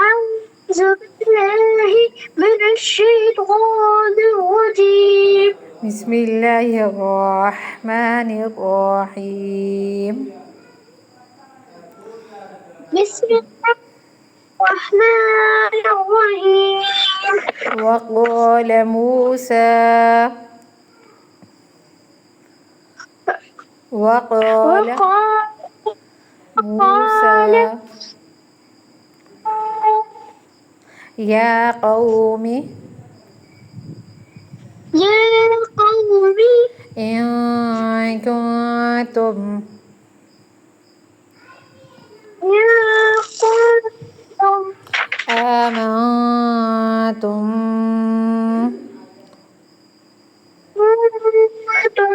أعوذ بالله من الشيطان الرجيم. بسم الله الرحمن الرحيم. بسم الله الرحمن الرحيم. وقال موسى وقال وقال موسى يا قوم يا قوم إن كنتم يا قوم آمنتم كنتم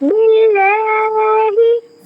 بالله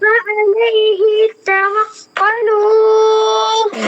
فعليه توكلوا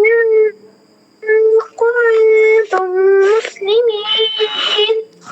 إن كنتم مسلمين.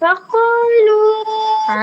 فقالوا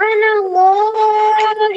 على الله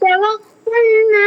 توكلنا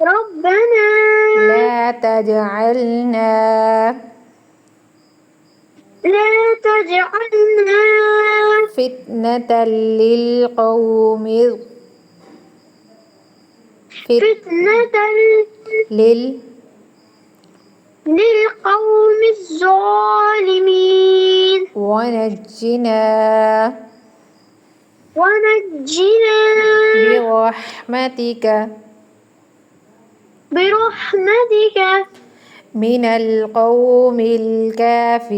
ربنا لا تجعلنا لا تجعلنا فتنة للقوم فتنة للقوم الظالمين ونجنا ونجنا برحمتك من القوم الكافرين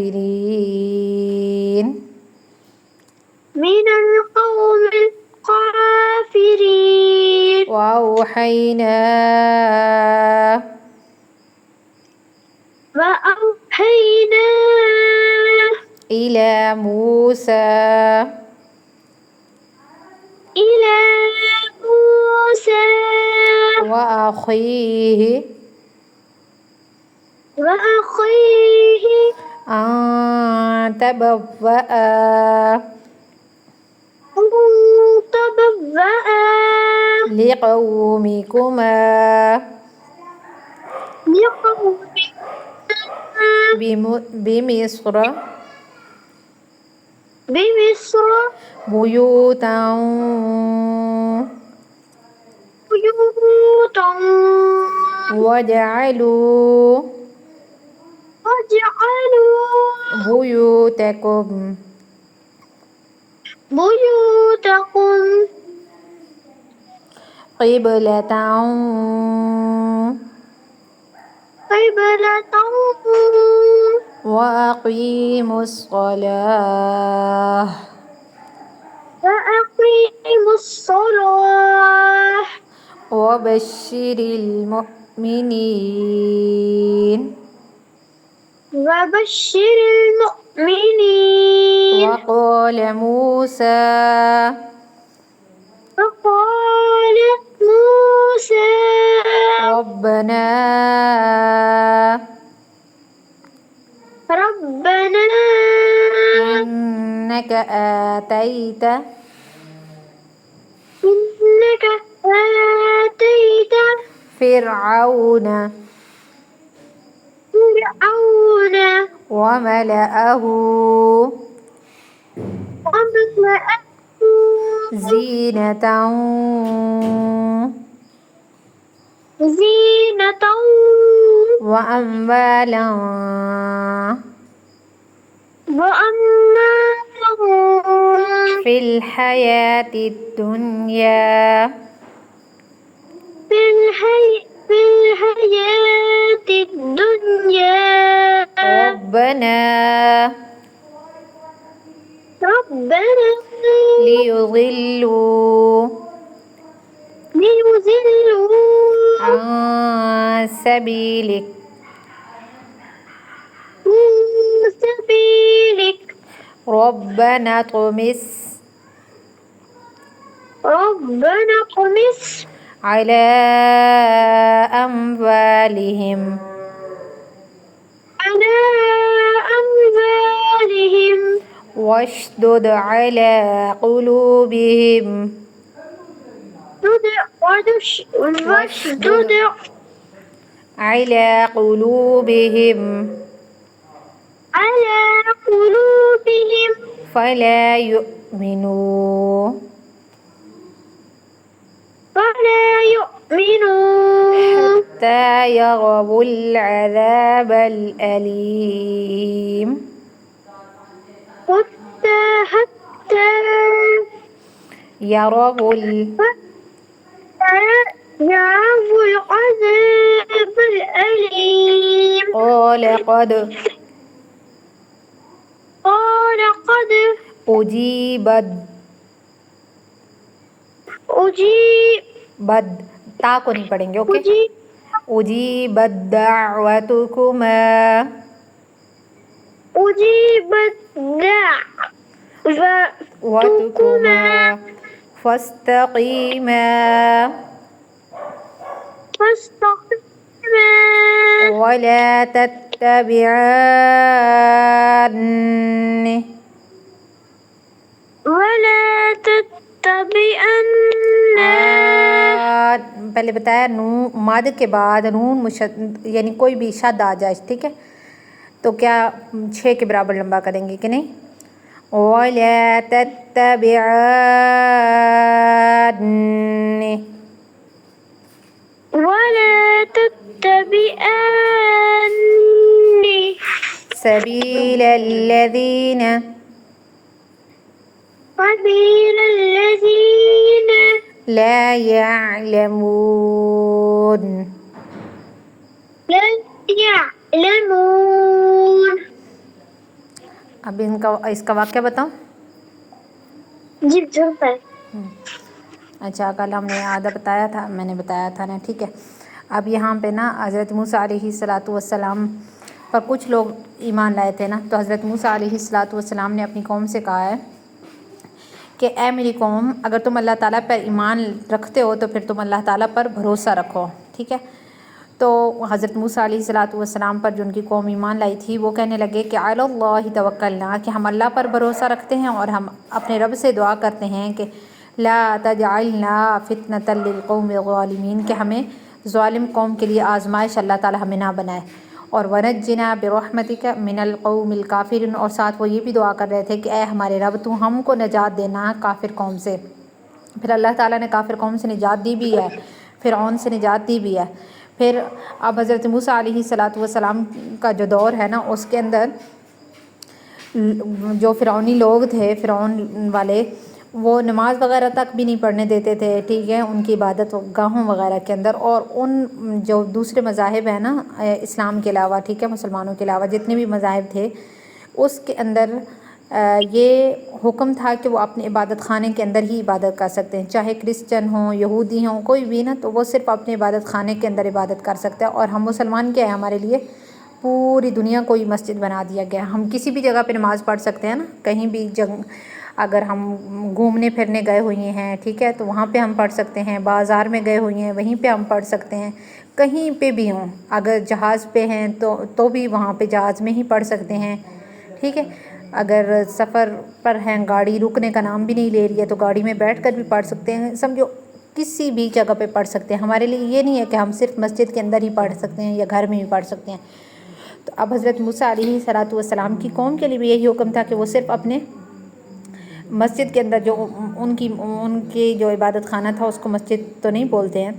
من القوم الكافرين. وأوحينا وأوحينا إلى موسى إلى موسى وأخيه أن تبوأ أن تبوأ لقومكما بمصر بمصر بيوتا بيوتا واجعلوا بيوتكم قبلة قبلة وأقيموا الصلاة وأقيموا الصلاة وبشر المؤمنين وبشر المؤمنين. وقال موسى فقال موسى ربنا إنك آتيت فرعون وملأه زينة وأموالا في الحياة الدنيا في الحياة الدنيا. ربنا ربنا ليضلوا ليضلوا عن سبيلك عن سبيلك ربنا اطمس ربنا اطمس على أموالهم على أموالهم واشدد على قلوبهم واشدد على قلوبهم على قلوبهم فلا يؤمنوا فلا يؤمنون حتى يروا العذاب الأليم حتى يروا يعرفوا العذاب الأليم قال قد أجيبت بد تا کو نہیں پڑھیں گے اوکے أجيبت دعوتكما أجيبت دعوتكما فاستقيما فاستقيما ولا تتبعان ولا تتبعن پہلے بتایا نون مد کے بعد نون مشد یعنی کوئی بھی شد آ جائے ٹھیک ہے تو کیا 6 کے برابر لمبا کریں گے کہ نہیں وَلَا تَتَّبِعَانِ ولا تتبعن سبيل الذين سبيل الذين لا يعلمون لا يعلمون اب اس کا واقعہ بتاؤں جی ضرور ہے اچھا کل ہم نے آدھا بتایا تھا میں نے بتایا تھا نا ٹھیک ہے اب یہاں پہ نا حضرت موسیٰ علیہ السلام پر کچھ لوگ ایمان لائے تھے نا تو حضرت موسیٰ علیہ السلام نے اپنی قوم سے کہا ہے کہ اے میری قوم اگر تم اللہ تعالیٰ پر ایمان رکھتے ہو تو پھر تم اللہ تعالیٰ پر بھروسہ رکھو ٹھیک ہے تو حضرت موسیٰ علیہ السلام پر جو ان کی قوم ایمان لائی تھی وہ کہنے لگے کہ علی اللہ توکلنا کہ ہم اللہ پر بھروسہ رکھتے ہیں اور ہم اپنے رب سے دعا کرتے ہیں کہ لا تجعلنا فتنة للقوم الظالمین کہ ہمیں ظالم قوم کے لیے آزمائش اللہ تعالیٰ ہمیں نہ بنائے اور ونجنا برحمتک من القوم الکافرین اور ساتھ وہ یہ بھی دعا کر رہے تھے کہ اے ہمارے رب تو ہم کو نجات دینا کافر قوم سے پھر اللہ تعالیٰ نے کافر قوم سے نجات دی بھی ہے فرعون سے نجات دی بھی ہے پھر اب حضرت موسیٰ علیہ السلام کا جو دور ہے نا اس کے اندر جو فرعونی لوگ تھے فرعون والے وہ نماز وغیرہ تک بھی نہیں پڑھنے دیتے تھے ٹھیک ہے ان کی عبادت گاہوں وغیرہ کے اندر اور ان جو دوسرے مذاہب ہیں نا اسلام کے علاوہ ٹھیک ہے مسلمانوں کے علاوہ جتنے بھی مذاہب تھے اس کے اندر یہ حکم تھا کہ وہ اپنے عبادت خانے کے اندر ہی عبادت کر سکتے ہیں چاہے کرسچن ہوں یہودی ہوں کوئی بھی نا تو وہ صرف اپنے عبادت خانے کے اندر عبادت کر سکتے ہیں اور ہم مسلمان کیا ہے ہمارے لیے پوری دنیا کو ہی مسجد بنا دیا گیا ہم کسی بھی جگہ پہ نماز پڑھ سکتے ہیں نا کہیں بھی اگر ہم گھومنے پھرنے گئے ہوئے ہیں ٹھیک ہے تو وہاں پہ ہم پڑھ سکتے ہیں بازار میں گئے ہوئے ہیں وہیں پہ ہم پڑھ سکتے ہیں کہیں پہ بھی ہوں اگر جہاز پہ ہیں تو بھی وہاں پہ جہاز میں ہی پڑھ سکتے ہیں ٹھیک ہے اگر سفر پر ہیں گاڑی رکنے کا نام بھی نہیں لے رہی ہے تو گاڑی میں بیٹھ کر بھی پڑھ سکتے ہیں سمجھو کسی بھی جگہ پہ پڑھ سکتے ہیں ہمارے لیے یہ نہیں ہے کہ ہم صرف مسجد کے اندر ہی پڑھ سکتے ہیں یا گھر میں بھی پڑھ سکتے ہیں تو اب حضرت موسیٰ علیہ السلام کی قوم کے لیے بھی یہی حکم تھا کہ وہ صرف اپنے مسجد کے اندر جو ان کی جو عبادت خانہ تھا اس کو مسجد تو نہیں بولتے ہیں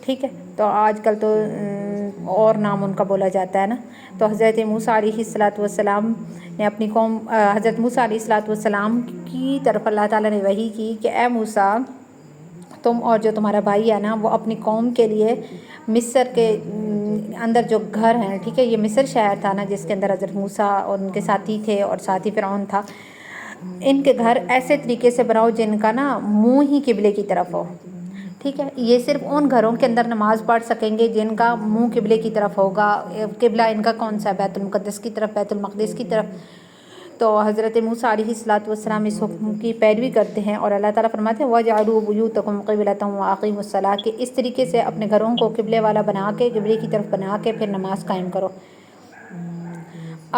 ٹھیک ہے تو آج کل تو اور نام ان کا بولا جاتا ہے نا تو حضرت موسیٰ علیہ السلام نے اپنی قوم حضرت موسیٰ علیہ السلام کی طرف اللہ تعالیٰ نے وحی کی کہ اے موسیٰ تم اور جو تمہارا بھائی ہے نا وہ اپنی قوم کے لیے مصر کے اندر جو گھر ہیں ٹھیک ہے یہ مصر شہر تھا نا جس کے اندر حضرت موسیٰ اور ان کے ساتھی تھے اور ساتھی فرعون تھا ان کے گھر ایسے طریقے سے بناؤ جن کا نا منہ ہی قبلے کی طرف ہو، ٹھیک ہے. یہ صرف ان گھروں کے اندر نماز پڑھ سکیں گے جن کا منہ قبلے کی طرف ہوگا. قبلہ ان کا کون سا ہے؟ بیت المقدس کی طرف، بیت المقدس کی طرف. تو حضرت موسیٰ علیہ السلام اس حکم کی پیروی کرتے ہیں اور اللہ تعالیٰ فرماتے ہیں وَاجْعَلُوا بُيُوتَكُمْ قِبْلَةً وَأَقِيمُوا الصَّلَاةَ کہ اس طریقے سے اپنے گھروں کو قبلے والا بنا کے، قبلے کی طرف بنا کے پھر نماز قائم کرو.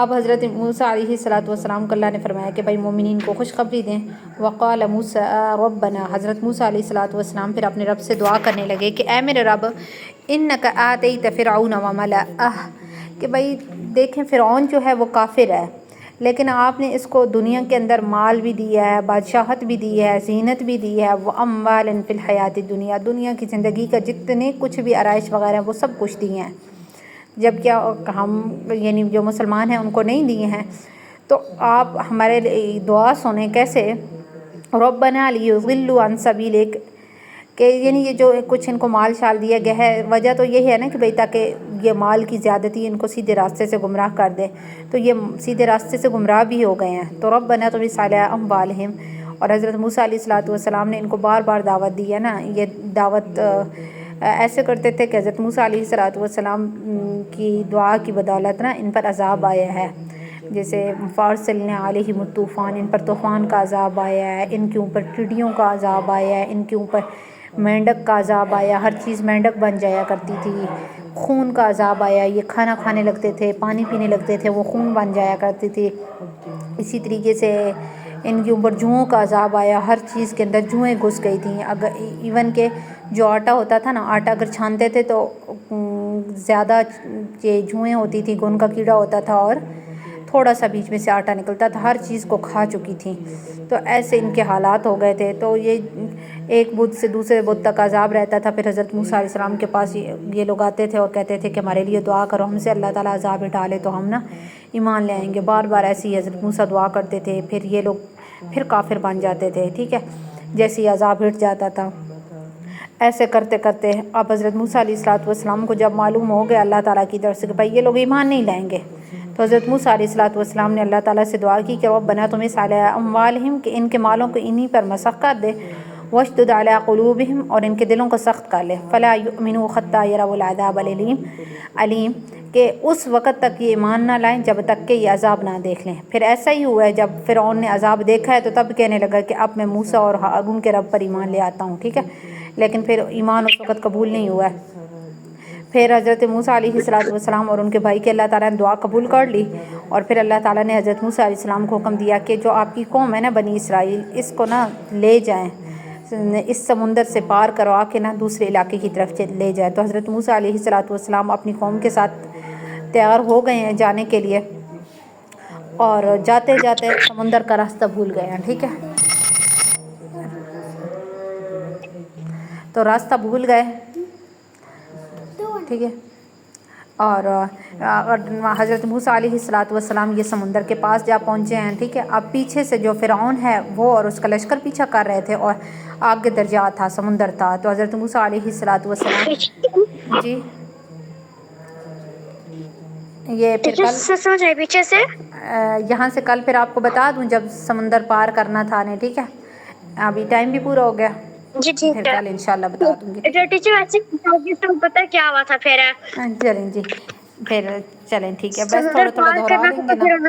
اب حضرت موسیٰ علیہ السلام کو اللہ نے فرمایا کہ بھائی مومنین کو خوشخبری دیں. وقال موسیٰ ربنا، حضرت موسیٰ علیہ السلام پھر اپنے رب سے دعا کرنے لگے کہ اے میرے رب انک آتیت فرعون وملأہ، کہ بھائی دیکھیں فرعون جو ہے وہ کافر ہے، لیکن آپ نے اس کو دنیا کے اندر مال بھی دیا ہے، بادشاہت بھی دی ہے، زینت بھی دی ہے، واموال فی الحیات الدنیا، دنیا کی زندگی کا جتنے کچھ بھی آرائش وغیرہ وہ سب کچھ دیے ہیں، جب کیا ہم یعنی جو مسلمان ہیں ان کو نہیں دیے ہیں. تو آپ ہمارے دعا سنیں کیسے، ربنا لیضلوا عن سبیلک، کہ یعنی یہ جو کچھ ان کو مال شال دیا گیا ہے، وجہ تو یہ ہے نا کہ بھئی تاکہ یہ مال کی زیادتی ان کو سیدھے راستے سے گمراہ کر دے، تو یہ سیدھے راستے سے گمراہ بھی ہو گئے ہیں. تو ربنا طمس علی اموالہم، اور حضرت موسیٰ علیہ السلام نے ان کو بار بار دعوت دی ہے نا. یہ دعوت ایسے کرتے تھے کہ حضرت موسیٰ علیہ السلام کی دعا کی بدولت نا ان پر عذاب آیا ہے. جیسے فارسلنا علیہم الطوفان، ان پر طوفان کا عذاب آیا ہے، ان کے اوپر ٹڈیوں کا عذاب آیا ہے، ان کے اوپر مینڈک کا عذاب آیا، ہر چیز مینڈک بن جایا کرتی تھی، خون کا عذاب آیا، یہ کھانا کھانے لگتے تھے، پانی پینے لگتے تھے، وہ خون بن جایا کرتی تھی. اسی طریقے سے ان کے اوپر جوؤں کا عذاب آیا، ہر چیز کے اندر جوئیں گھس گئی تھیں. اگر ایون کہ جو آٹا ہوتا تھا نا، آٹا اگر چھانتے تھے تو زیادہ یہ جوئیں ہوتی تھی، گن کا کیڑا ہوتا تھا اور تھوڑا سا بیچ میں سے آٹا نکلتا تھا، ہر چیز کو کھا چکی تھیں. تو ایسے ان کے حالات ہو گئے تھے. تو یہ ایک بدھ سے دوسرے بدھ تک عذاب رہتا تھا. پھر حضرت موسیٰ علیہ السلام کے پاس یہ لوگ آتے تھے اور کہتے تھے کہ ہمارے لیے دعا کرو، ہم سے اللہ تعالیٰ عذاب ہٹا لے تو ہم نا ایمان لے آئیں گے. بار بار ایسے ہی حضرت موسیٰ دعا کرتے تھے، پھر یہ لوگ پھر کافر بن جاتے تھے، ٹھیک ہے، جیسے ہی عذاب ہٹ جاتا تھا. ایسے کرتے کرتے اب حضرت موسیٰ علیہ السلام کو جب معلوم ہو گیا اللہ تعالیٰ کی طرف سے کہ بھائی یہ لوگ ایمان نہیں لائیں گے، تو حضرت موسیٰ علیہ السلام نے اللہ تعالیٰ سے دعا کی کہ ربنا طمس علی اموالہم، کہ ان کے مالوں کو انہی پر مسخ کر دے، واشدد علی قلوبہم، اور ان کے دلوں کو سخت کر لے، فلا یؤمنوا حتی یروا العذاب العلیم، کہ اس وقت تک یہ ایمان نہ لائیں جب تک کہ یہ عذاب نہ دیکھ لیں. پھر ایسا ہی ہوا ہے، جب فرعون نے عذاب دیکھا ہے تو تب کہنے لگا کہ اب میں موسیٰ اور ہارون کے رب پر ایمان لے آتا ہوں، ٹھیک ہے، لیکن پھر ایمان اس وقت قبول نہیں ہوا ہے. پھر حضرت موسیٰ علیہ السلام اور ان کے بھائی کے اللہ تعالیٰ نے دعا قبول کر لی، اور پھر اللہ تعالیٰ نے حضرت موسیٰ علیہ السلام کو حکم دیا کہ جو آپ کی قوم ہے نا بنی اسرائیل، اس کو نا لے جائیں، اس سمندر سے پار کروا کے نا دوسرے علاقے کی طرف لے جائیں. تو حضرت موسیٰ علیہ السلام اپنی قوم کے ساتھ تیار ہو گئے ہیں جانے کے لیے، اور جاتے جاتے سمندر کا راستہ بھول گئے ہیں، ٹھیک ہے، تو راستہ بھول گئے، ٹھیک ہے. اور حضرت موسیٰ علیہ السلام یہ سمندر کے پاس جا پہنچے ہیں، ٹھیک ہے. اب پیچھے سے جو فرعون ہے وہ اور اس کا لشکر پیچھا کر رہے تھے، اور آگے دریا تھا، سمندر تھا. تو حضرت موسیٰ علیہ السلام جی یہ پھر کل سمجھ آئی پیچھے سے یہاں سے کل پھر آپ کو بتا دوں جب سمندر پار کرنا تھا نے، ٹھیک ہے. ابھی ٹائم بھی پورا ہو گیا، جی ٹھیک پھر ہے. کل انشاءاللہ بتا دوں گی. ٹیچر ویسے پتہ کیا ہوا تھا پھر چلیں جی، پھر چلیں ٹھیک ہے، بس سمندر تھوڑا تھوڑا پار دہرا کرنا دیں تھا گے تو نا. پھر